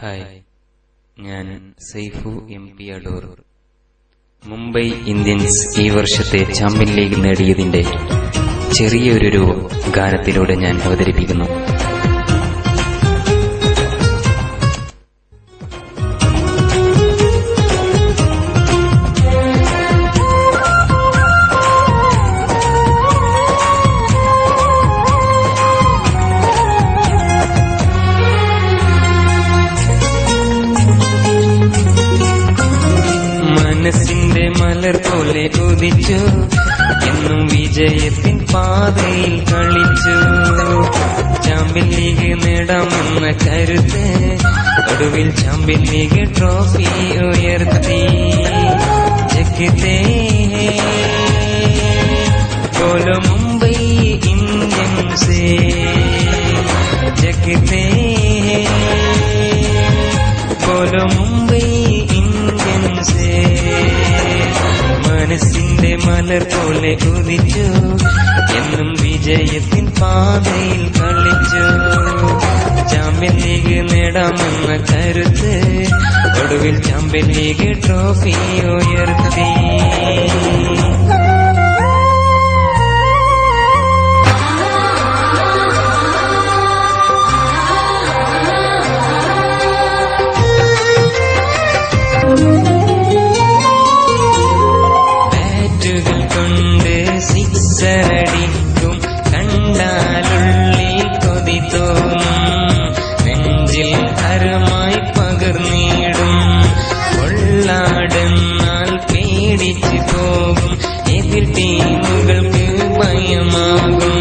Hi, ഞാൻ Saifu MP Adoor. Mumbai Indians ഈ വർഷത്തെ ചാമ്പ്യൻ ലീഗ് നേടിയതിന്റെ ചെറിയൊരു ഗാനത്തിലൂടെ ഞാൻ അവതരിപ്പിക്കുന്നു. മനസ്സിന്റെ മലർ പോലെ ഉദിച്ചു, എന്നും വിജയത്തിൻ പാതയിൽ കളിച്ചു. ചാമ്പ്യൻ ലീഗ് നേടാമെന്ന കരുത്ത്, ഒടുവിൽ ചാമ്പ്യൻ ലീഗ് ട്രോഫി ഉയർത്തി. ജഗത്തെ ബോലോ മുംബൈ ഇന്ത്യൻസ്, ജഗത്തെ ബോലോ മുംബൈ ഇന്ത്യൻസ്. മനസ്സിന്റെ മലർ പോലെ ഉദിച്ചു, എന്നും വിജയത്തിൻ പാതയിൽ കളിച്ചു. ചാമ്പ്യൻ ലീഗ് നേടാമെന്ന കരുത്ത്, ഒടുവിൽ ചാമ്പ്യൻ ലീഗ് ട്രോഫി ഉയർത്തി. ബാറ്റുകൾ കൊണ്ട് സിക്സറടിക്കും, കണ്ടാലുള്ളിൽ കൊതി തോന്നും. നെഞ്ചിൽ ഹരമായി പകർന്നിടും, കൊള്ളാടെന്നാൽ പേടിച്ചു പോകും. എതിർ ടീമുകൾക്ക് ഭയമാകും,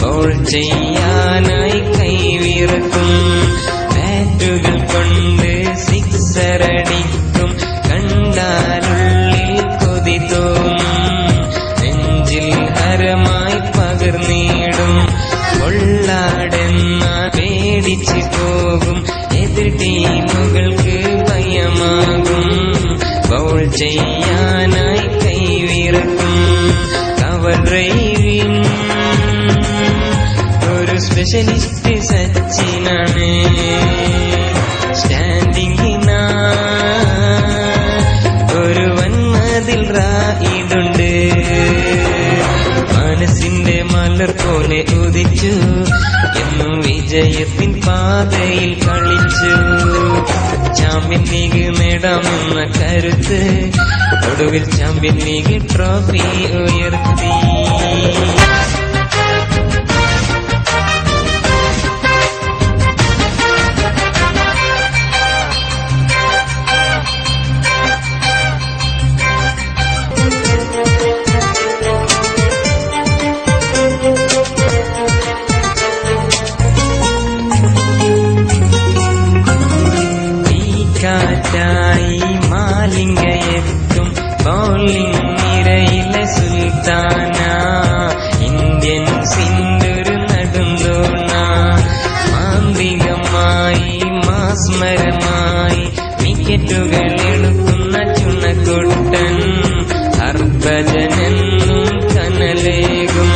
ഗോൾ ചെയ്യാനായി കൈവിറക്കും. ബാറ്റുകൾ കൊണ്ട് സിക്സറടിക്കും, കണ്ടാലുള്ളിൽ കൊതി തോന്നും. നെഞ്ചിൽ ഹരമായി പകർന്നിടും, കൊള്ളാടെന്ന പേടിച്ചു പോകും. എതിർ ടീമുകൾക്ക് ഭയമാകും, ഗോൾ ചെയ്യാനായി കൈവിറക്കും. കവർ ഡ്രൈവിംഗ് ഒരു സ്പെഷ്യലിസ്റ്റ് സച്ചിനാണ്. സ്റ്റാൻഡിങ്ങിനാ ഒരു വന്മതിൽ റായിടുണ്ട്. മനസ്സിന്റെ മലർ പോലെ ഉദിച്ചു, എന്നും വിജയത്തിൻ പാതയിൽ കളിച്ചു. ചാമ്പ്യൻ ലീഗ് നേടാമെന്ന കരുത്ത്, ഒടുവിൽ ചാമ്പ്യൻ ലീഗ് ട്രോഫി ഉയർത്തി. കാറ്റായി മാലിംഗയെത്തും, ബൗളിംഗ് നിരയിലെ സുൽത്താന. ഇന്ത്യൻസിന്റെ ഒരു നടുന്തോണ, മാന്ത്രികമായി മാസ്മരമായി വിക്കറ്റുകൾ എടുക്കുന്ന ചുണക്കൊട്ടൻ. ഹർഭജനെന്നും കനലേകും,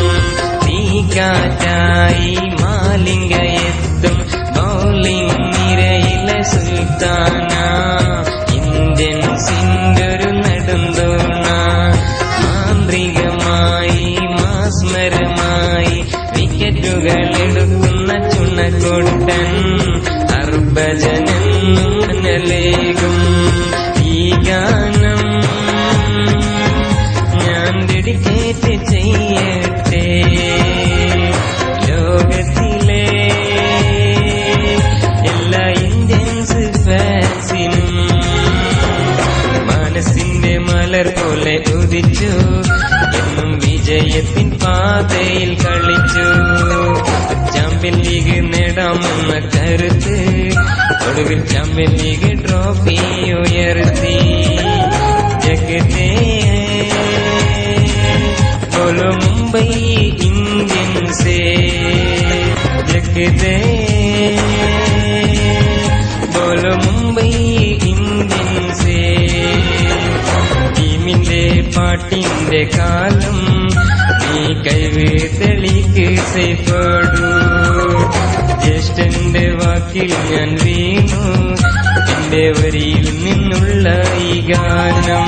തീ കാറ്റായി മാലിംഗയെത്തും, ബൗളിംഗ് നിരയിലെ സുൽത്താന. ഇന്ത്യൻസിന്റെ ഒരു നടുന്തോണ, മാന്ത്രികമായി മാസ്മരമായി വിക്കറ്റുകൾ എടുക്കുന്ന ചുണക്കൊട്ടൻ. ഹർഭജനെന്നും കനലേകും. ഈ ഗാനം ഞാൻ ഡെഡിക്കേറ്റ് ചെയ്യട്ടെ ലോകത്തിലെ എല്ലാ ഇന്ത്യൻസ് ഫാൻസിനും. മനസ്സിന്റെ മലർ പോലെ ഉദിച്ചു, എന്നും വിജയത്തിൻ പാതയിൽ കളിച്ചു. ചാമ്പ്യൻ ലീഗ് നേടാമെന്ന കരുത്ത്, ഒടുവിൽ ചാമ്പ്യൻ ലീഗ് ട്രോഫി ഉയർത്തി. ജഗത്തെ ബോലോ മുംബൈ ഇന്ത്യൻസ്, ജഗത്തെ ബോലോ മുംബൈ ഇന്ത്യൻസ്. ടീമിന്റെ പാട്ടിന്റെ കാലം നീ കൈവ് തെളിക്ക് സൈഫടൂ. ജ്യേഷ്ഠന്റെ വാക്കിൽ ഞാൻ വീണു, ആരുടെ വരിയിൽ നിന്നുള്ള ഈ ഗാനം